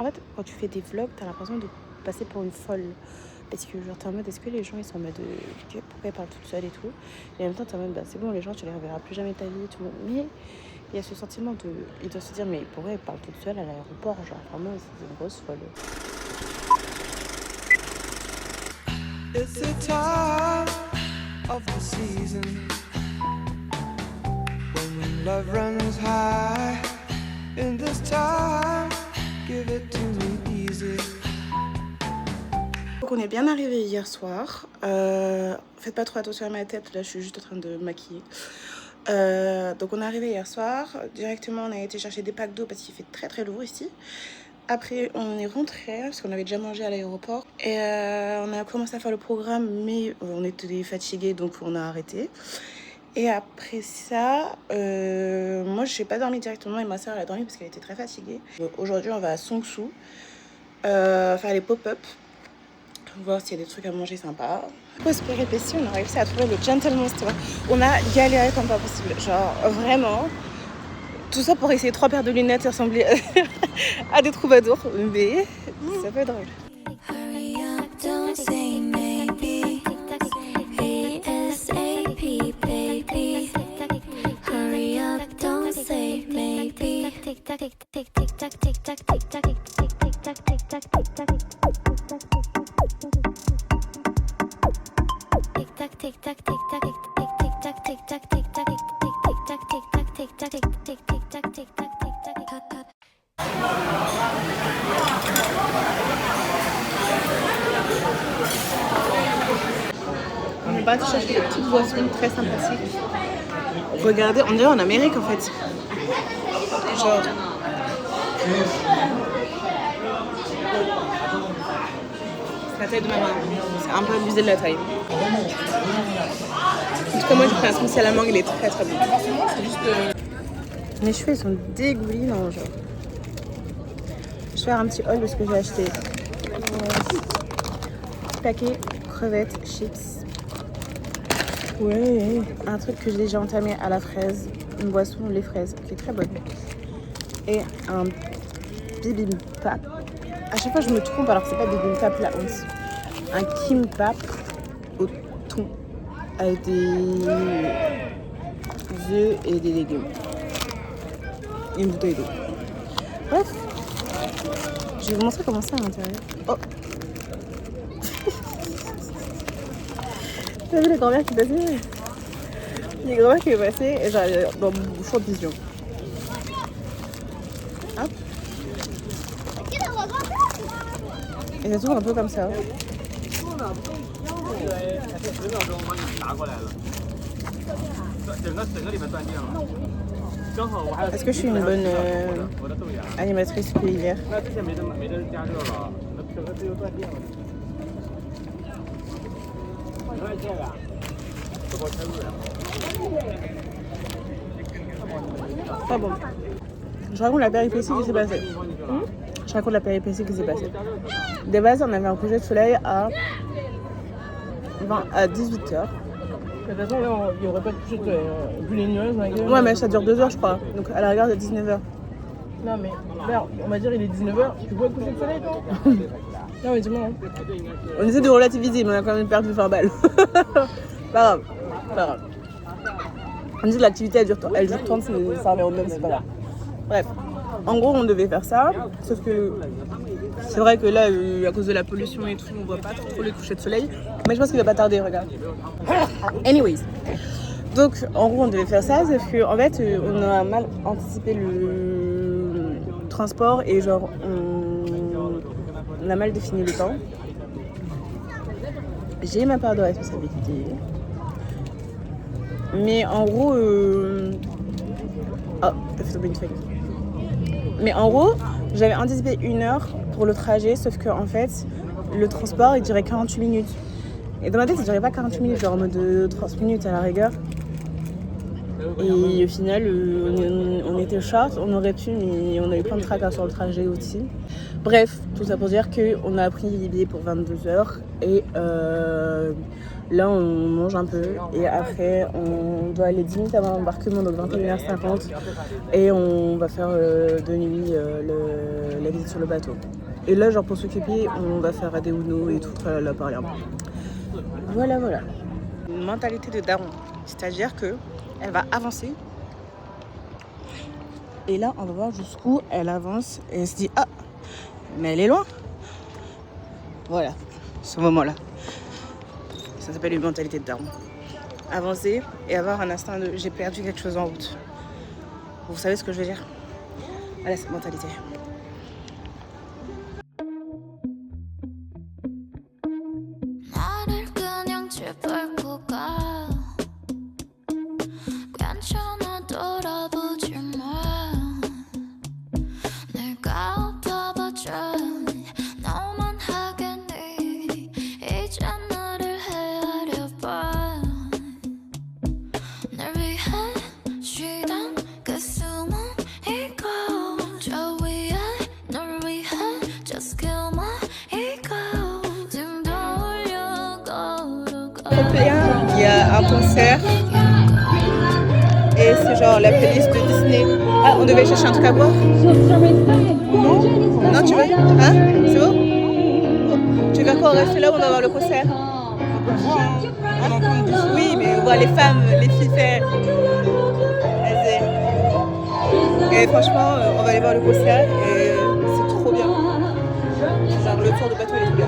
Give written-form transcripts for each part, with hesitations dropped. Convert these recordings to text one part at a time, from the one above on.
En fait, quand tu fais des vlogs, t'as l'impression de passer pour une folle. Parce que genre, t'es en mode, est-ce que les gens, ils sont en mode, pourquoi ils parlent toute seule et tout. Et en même temps, t'es en mode, bah c'est bon, les gens, tu les reverras plus jamais de ta vie, tout le monde. Mais il y a ce sentiment de... Ils doivent se dire, mais pourquoi ils parlent toute seule à l'aéroport? Genre, vraiment, c'est une grosse folle. It's the time of the season when love runs high. In this time, give it to me easy. Donc on est bien arrivé hier soir. Faites pas trop attention à ma tête, là je suis juste en train de me maquiller. Donc on est arrivé hier soir. Directement on a été chercher des packs d'eau parce qu'il fait très très lourd ici. Après on est rentré parce qu'on avait déjà mangé à l'aéroport. Et on a commencé à faire le programme mais on était fatigués donc on a arrêté. Et après ça, moi je n'ai pas dormi directement et ma soeur elle a dormi parce qu'elle était très fatiguée. Aujourd'hui on va à Songsu faire les pop-up. Voir s'il y a des trucs à manger sympas. Pause péripétie, on a réussi à trouver le Gentleman Store. On a galéré comme pas possible. Genre, vraiment. Tout ça pour essayer 3 paires de lunettes et ressembler à des troubadours. Mais ça peut être drôle. Hurry up, don't say maybe. ASAP, baby. Hurry up, don't say maybe. Tick tock, tick tock, tick tock, tick tock, tick tock, tick tock, tick tock, tick tock, tick tock, tick tock. Tic tac tic tac tic tac tic tac tic tac tic tac tic tac tic tac tic tac tic tac tic tac tic tac. On est parti chercher des petites boissons très sympathiques. Regardez, on dirait en Amérique en fait. Genre. C'est la taille de ma main. C'est un peu abusé de la taille. En tout cas, moi j'ai pris un smoothie à la mangue, il est très très bon. Mes cheveux ils sont dégoulinants, genre. Je vais faire un petit haul de ce que j'ai acheté. Petit paquet crevettes, chips. Ouais. Un truc que j'ai déjà entamé à la fraise. Une boisson, les fraises, qui est très bonne. Et un bibimbap. À chaque fois je me trompe alors que c'est pas bibimbap la honte. Un kimbap au thon avec des œufs et des légumes. Et une bouteille d'eau. Bref, je vais vous montrer comment c'est à l'intérieur. Oh. T'as vu la grand-mère qui est passée? Il y a grand-mère qui est passée et j'arrive dans mon champ de vision. Hop. Et ça s'ouvre un peu comme ça. Est-ce que je suis une bonne animatrice culière? Pas bon. Je raconte la péripétie qui s'est passée. Je raconte la péripétie qui s'est passée. De base, on avait un coucher de soleil à 18h. De toute façon, là, il n'y aurait pas de coucher de soleil. Vu les nuages, Ouais, mais ça dure 2 heures, je crois. Donc à la rigueur de 19h. Non, mais là, on va dire il est 19h. Tu vois le coucher de soleil, toi? Non, mais dis-moi. Hein. On essaie de relativiser, mais on a quand même perdu 20 balles. Pas grave. Pas grave. On dit que l'activité elle dure 30, ça revient au même, c'est pas grave. Bref. En gros, on devait faire ça, sauf que c'est vrai que là, à cause de la pollution et tout, on voit pas trop les couchers de soleil. Mais je pense qu'il va pas tarder, regarde. Anyways. Donc, en gros, on devait faire ça, sauf qu'en fait, on a mal anticipé le transport et genre, on a mal défini le temps. J'ai ma part de responsabilité. Mais en gros... Oh, t'as fait tomber une feuille. Mais en gros, j'avais anticipé 1 heure pour le trajet, sauf que en fait, le transport, il durait 48 minutes. Et dans ma tête, il durait pas 48 minutes, genre en mode 30 minutes à la rigueur. Et au final, on était short, on aurait pu, mais on a eu plein de tracas sur le trajet aussi. Bref, tout ça pour dire qu'on a pris les billets pour 22h et là on mange un peu et après on doit aller 10 minutes avant l'embarquement, donc 21h50 et on va faire de nuit la visite sur le bateau. Et là genre pour s'occuper on va faire des Uno et tout, là par là. Voilà. Une mentalité de daron, c'est-à-dire que elle va avancer et là on va voir jusqu'où elle avance et elle se dit ah mais elle est loin. Voilà, ce moment-là. Ça s'appelle une mentalité de daron. Avancer et avoir un instinct de j'ai perdu quelque chose en route. Vous savez ce que je veux dire? Voilà cette mentalité. Il y a un concert et c'est genre la playlist de Disney. Ah, on devait chercher un truc à boire? Non, tu veux? Hein? C'est bon? Tu veux quoi? On reste là ou on va voir le concert? Oui, mais on voit les femmes, les filles faire. Et franchement, on va aller voir le concert et c'est trop bien. Genre le tour de bateau il est trop bien.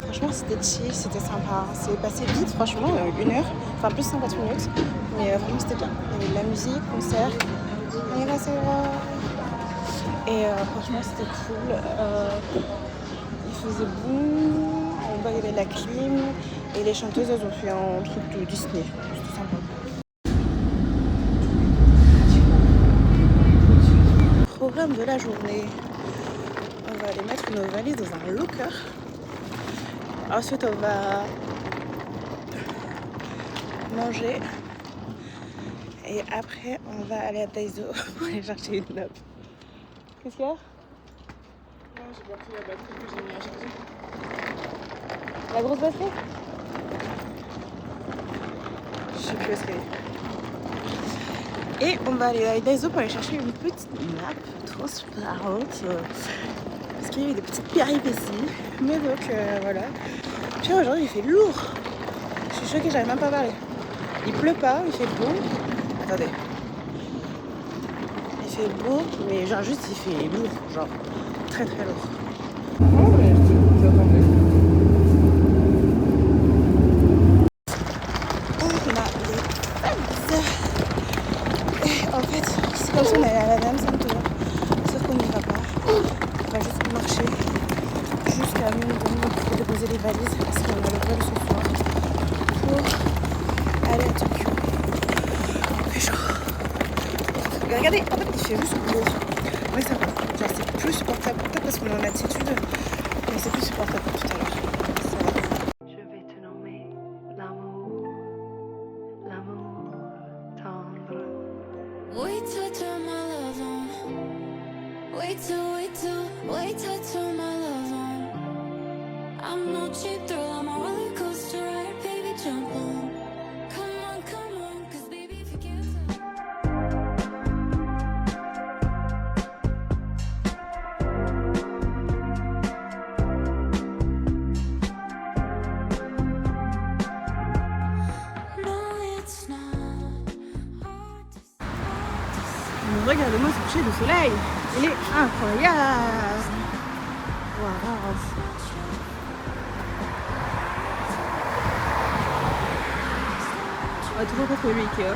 Franchement c'était chill, c'était sympa, c'est passé vite franchement, 1 heure, enfin plus 50 minutes, mais vraiment c'était bien. Il y avait de la musique, concert, et franchement c'était cool, il faisait bon, en bas il y avait de la clim, et les chanteuses elles ont fait un truc de Disney, c'était sympa. Programme de la journée, on va aller mettre nos valises dans un locker. Ensuite, on va manger et après, on va aller à Daiso pour aller chercher une nappe. Qu'est-ce qu'il y a? Non, j'ai pas pris la batterie que j'ai mis à charger. La grosse batterie? Je sais plus où c'est. Et on va aller à Daiso pour aller chercher une petite nappe transparente. Parce qu'il y a eu des petites péripéties. Mais donc voilà. Puis aujourd'hui il fait lourd. Je suis choquée, j'arrive même pas à parler. Il pleut pas, il fait beau. Attendez. Il fait beau, mais genre juste il fait lourd. Genre très très lourd. On a les valises. En fait, c'est comme si on allait à la Dame Santo. Sauf qu'on n'y va pas. On va juste marcher jusqu'à Mungon pour déposer les valises parce qu'on a le vol ce soir pour aller à Tokyo. Il fait chaud. Mais regardez, en fait il fait juste beau. Ouais ça va. Genre c'est plus supportable, peut-être parce qu'on est en altitude, mais c'est plus supportable que tout à l'heure. Ça va. Je vais te nommer l'amour, l'amour tendre. Wait till I turn my love on. Wait till I turn my love on. I'm no cheap thrill, I'm a roller coaster ride, baby, jump on. Come on, cause baby, if you can't no, it's not hard to Regardez-moi ce coucher de soleil. Il est incroyable. Waouh. On va toujours pas trouver le Ikea.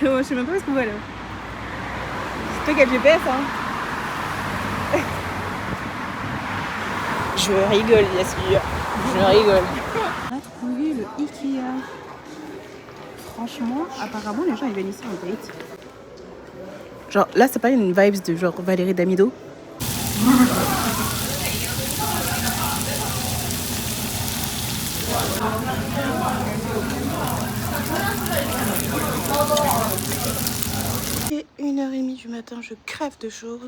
Moi, je sais même pas où est-ce qu'on va là. C'est toi qui as le GPS, hein. Je rigole, bien sûr. Je rigole. On a trouvé le Ikea. franchement, apparemment, les gens ils viennent ici en date. Genre là, c'est pas une vibes de genre Valérie Damido. Il est 1h30 du matin, je crève de chaud.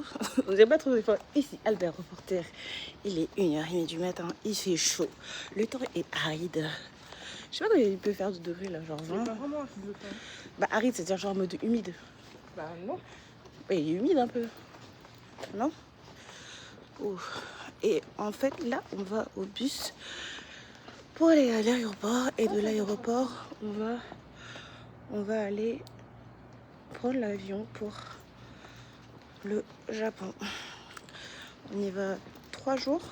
Vous n'avez pas trouvé fort. Ici, Albert Reporter. Il est 1h30 du matin, il fait chaud. Le temps est aride. Je sais pas combien il peut faire de degrés là, genre 20. Pas vraiment aride le temps. Bah aride, c'est-à-dire genre en mode humide. Bah non. Bah, il est humide un peu. Non? Ouf. Et en fait, là, on va au bus pour aller à l'aéroport. Et de l'aéroport, on va aller prendre l'avion pour le Japon. On y va 3 jours.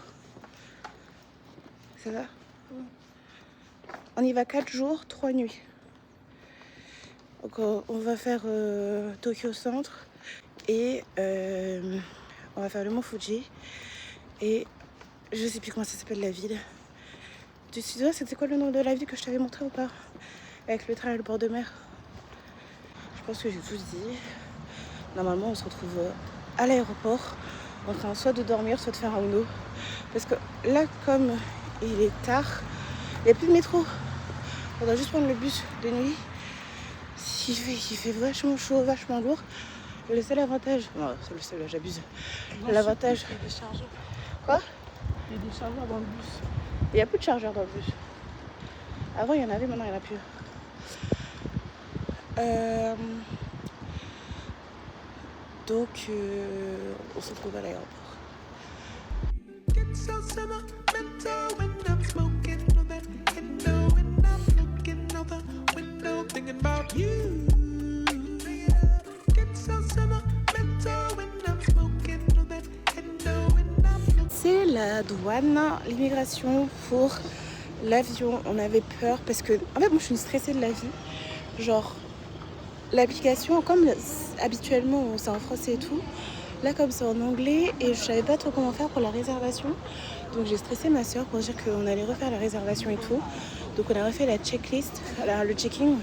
C'est ça? On y va 4 jours, 3 nuits. Donc on va faire Tokyo Centre et on va faire le mont Fuji et je sais plus comment ça s'appelle la ville. Du sud-ouest, c'était quoi le nom de la ville que je t'avais montré ou pas? Avec le train et le bord de mer. Je pense que j'ai tout dit. Normalement on se retrouve à l'aéroport en train soit de dormir, soit de faire un Uno. Parce que là, comme il est tard, il n'y a plus de métro. On doit juste prendre le bus de nuit. Il fait vachement chaud, vachement lourd. Le seul avantage... Non, c'est le seul, j'abuse. L'avantage... Il y a des chargeurs. Quoi? Il y a des chargeurs dans le bus. Il n'y a plus de chargeur dans le bus. Avant, il y en avait, maintenant, il n'y en a plus. Donc, on se retrouve à l'aéroport. Get so sentimental when I'm smoking on that window and I'm looking out the window thinking about you. Get so sentimental when I'm smoking on that window and I'm looking. C'est la douane, l'immigration pour l'avion. On avait peur parce que, en fait, moi, je suis stressée de la vie. Genre, l'application, comme habituellement, c'est en français et tout. Là, comme c'est en anglais, et je savais pas trop comment faire pour la réservation. Donc, j'ai stressé ma soeur pour dire qu'on allait refaire la réservation et tout. Donc, on a refait la checklist, le checking.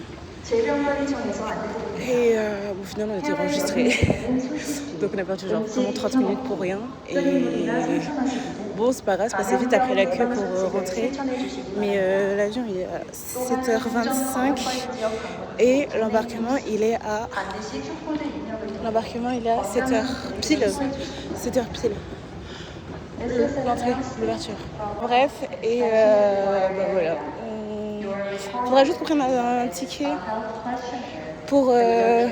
Et au final, on était enregistrés. Donc, on a perdu genre vraiment 30 minutes pour rien. Et bon, c'est pas grave, c'est passé vite après la queue pour rentrer. Mais l'avion, il est à 7h25. Et l'embarquement, il est à 7h pile. 7h pile. L'entrée, l'ouverture. Bref, et bah voilà. Il faudra juste qu'on prenne un ticket pour le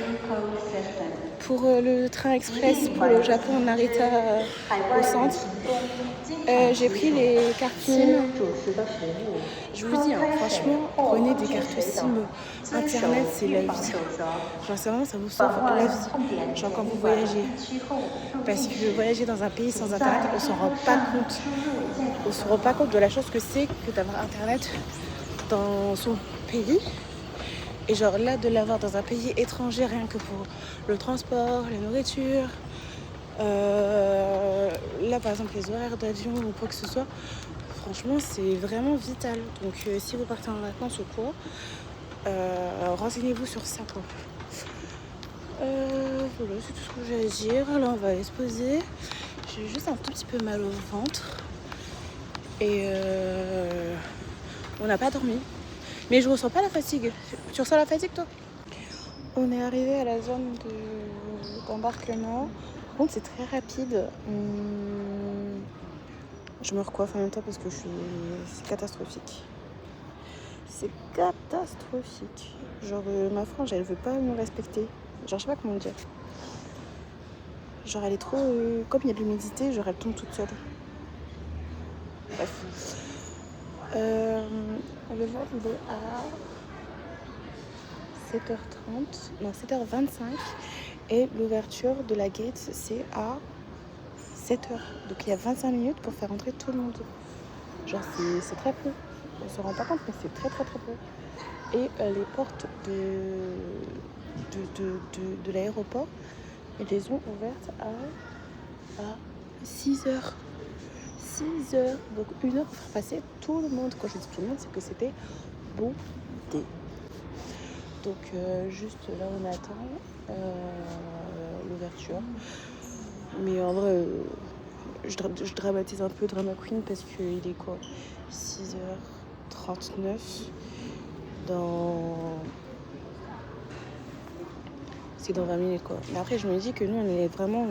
train express pour le Japon, Narita au centre. J'ai pris les cartes SIM. Je vous dis, hein, franchement, prenez des cartes SIM. Internet, c'est la vie. Genre, c'est vraiment, ça vous sauve la vie. Genre, quand vous voyagez. Parce que voyager dans un pays sans Internet, on s'en rend pas compte. On se rend pas compte de la chose que c'est que d'avoir Internet dans son pays. Et genre là, de l'avoir dans un pays étranger, rien que pour le transport, la nourriture, là par exemple les horaires d'avion ou quoi que ce soit, franchement c'est vraiment vital. Donc si vous partez en vacances ou quoi, renseignez-vous sur ça quoi. Voilà, c'est tout ce que j'ai à dire. Là on va aller se poser. J'ai juste un tout petit peu mal au ventre. Et on n'a pas dormi. Mais je ressens pas la fatigue. Tu ressens la fatigue toi? On est arrivé à la zone d'embarquement. Par contre c'est très rapide. Je me recoiffe en même temps parce que c'est catastrophique. C'est catastrophique. Genre ma frange elle veut pas me respecter. Genre je sais pas comment dire. Genre elle est trop... comme il y a de l'humidité, genre elle tombe toute seule. Bref. Le vol il est à 7h30, non 7h25 et l'ouverture de la gate c'est à 7h. Donc il y a 25 minutes pour faire entrer tout le monde. Genre c'est très peu. On se rend pas compte mais c'est très très très peu. Et les portes de l'aéroport, ils les ont ouvertes à 6h. 6h, donc 1 heure pour faire passer tout le monde. Quand je dis tout le monde, c'est que c'était bondé. Donc juste là on attend l'ouverture. Mais en vrai, je dramatise un peu Drama Queen parce qu'il est quoi 6h39 c'est dans 20 minutes quoi. Mais après je me dis que nous on est vraiment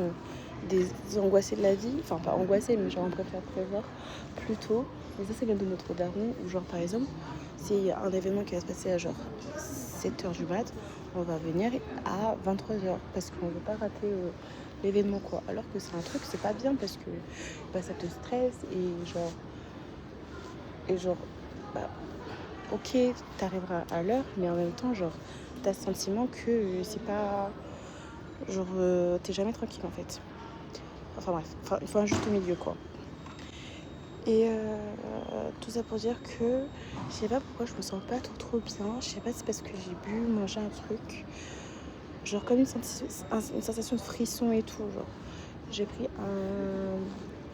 des angoissés de la vie. Enfin pas angoissés mais genre on préfère prévoir plus tôt. Et ça c'est bien de notre dernier où genre par exemple s'il y a un événement qui va se passer à genre 7h du mat, on va venir à 23h parce qu'on veut pas rater l'événement quoi. Alors que c'est un truc, c'est pas bien parce que bah, ça te stresse et genre bah, ok t'arriveras à l'heure mais en même temps genre t'as ce sentiment que c'est pas genre t'es jamais tranquille en fait. Enfin bref, il faut un juste milieu quoi. Et tout ça pour dire que je sais pas pourquoi je me sens pas trop bien. Je sais pas si c'est parce que j'ai bu, mangé un truc. Genre comme une sensation de frisson et tout. Genre j'ai pris un...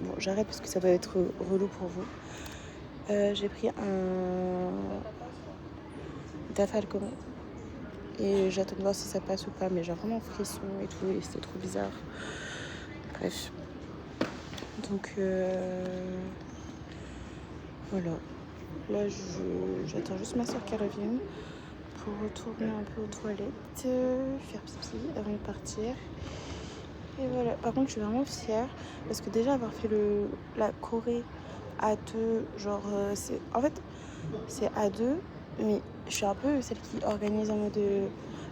Bon j'arrête parce que ça doit être relou pour vous. J'ai pris un Dafalcon. Et j'attends de voir si ça passe ou pas. Mais genre vraiment frisson et tout. Et c'était trop bizarre. Bref. Donc... Voilà, là j'attends juste ma soeur qu'elle revienne pour retourner un peu aux toilettes, faire pipi avant de partir. Et voilà, par contre je suis vraiment fière parce que déjà avoir fait la Corée à deux, genre c'est à deux, mais je suis un peu celle qui organise en mode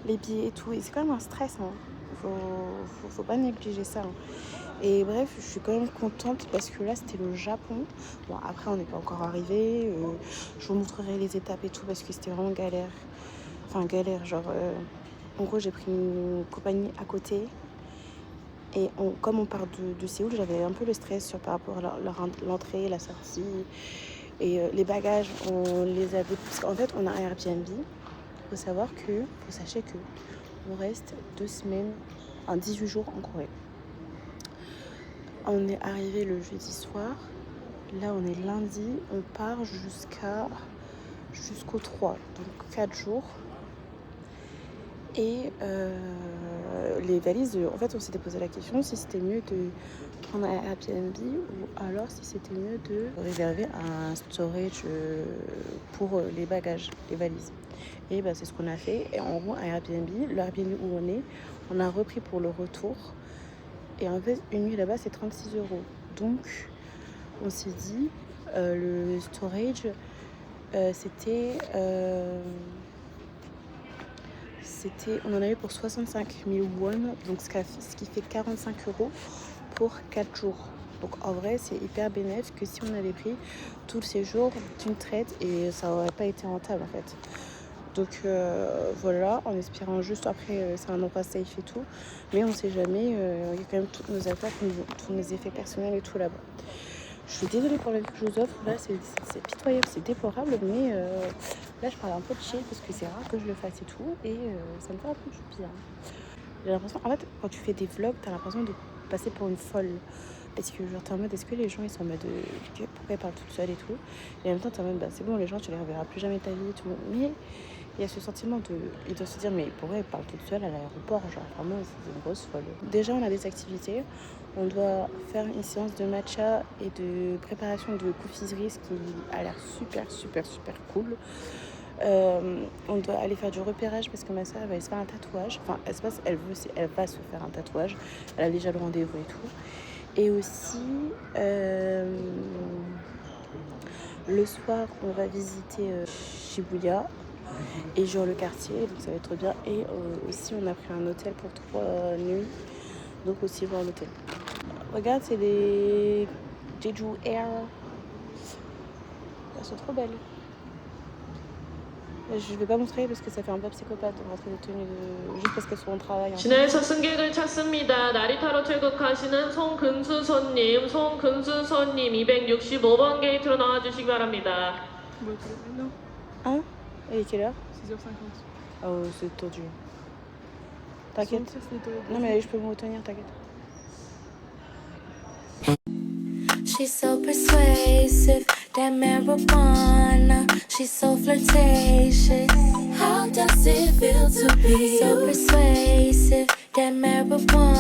les billets et tout, et c'est quand même un stress, hein. Faut pas négliger ça, hein. Et bref, je suis quand même contente parce que là, c'était le Japon. Bon, après, on n'est pas encore arrivé. Je vous montrerai les étapes et tout parce que c'était vraiment galère. Enfin, galère, genre... en gros, j'ai pris une compagnie à côté. Et comme on part de Séoul, j'avais un peu le stress par rapport à l'entrée, la sortie. Et les bagages, on les a... Parce qu'en fait, on a un Airbnb. Il faut savoir que... Sachez que on reste 2 semaines... 18 jours en Corée. On est arrivé le jeudi soir. Là, on est lundi. On part jusqu'au 3. Donc 4 jours. Et les valises, en fait, on s'était posé la question si c'était mieux de prendre un Airbnb ou alors si c'était mieux de réserver un storage pour les bagages, les valises. Et bah, c'est ce qu'on a fait. Et en gros, un Airbnb, le Airbnb où on a repris pour le retour. Et en fait, une nuit là-bas, c'est 36 €. Donc, on s'est dit, le storage, on en avait pour 65 000 won, donc ce qui fait 45 € pour 4 jours. Donc, en vrai, c'est hyper bénéfique que si on avait pris tout le séjour d'une traite et ça n'aurait pas été rentable, en fait. Donc voilà, en espérant juste après, c'est un endroit safe et tout. Mais on sait jamais, il y a quand même toutes nos affaires, tous nos effets personnels et tout là-bas. Je suis désolée pour la vie que je vous offre, là c'est pitoyable, c'est déplorable. Mais là je parle un peu de chill parce que c'est rare que je le fasse et tout. Et ça me fait un peu du bien. J'ai l'impression, en fait, quand tu fais des vlogs, t'as l'impression de passer pour une folle. Parce que genre t'es en mode, est-ce que les gens ils sont en mode pourquoi ils parlent toute seule et tout. Et en même temps t'es en mode, bah c'est bon, les gens tu les reverras plus jamais de ta vie et tout. Mais il y a ce sentiment ils doivent se dire, mais pourquoi elle parle toute seule à l'aéroport, genre vraiment c'est une grosse folle. Déjà on a des activités, on doit faire une séance de matcha et de préparation de confiserie, ce qui a l'air super cool. On doit aller faire du repérage parce que ma soeur va se faire un tatouage, enfin elle va se faire un tatouage, elle a déjà le rendez-vous et tout. Et aussi le soir on va visiter Shibuya et genre le quartier, donc ça va être bien. Et aussi on a pris un hôtel pour 3 nuits, donc aussi voir l'hôtel. Regarde, c'est des Jeju Air, elles sont trop belles. Je vais pas montrer parce que ça fait un peu psychopathe de montrer des tenues juste parce qu'elles sont au travail. 시내에서 승객을 찾습니다. 나리타로 출국하시는 송금수선님 265번 게이트로 나와주시기 바랍니다. Hein? Et quelle heure? 6h50. Oh, c'est tordu. T'inquiète. Non mais je peux me retenir, t'inquiète. She's so persuasive, that marijuana. She's so flirtatious. How does it feel to be so persuasive? That marijuana.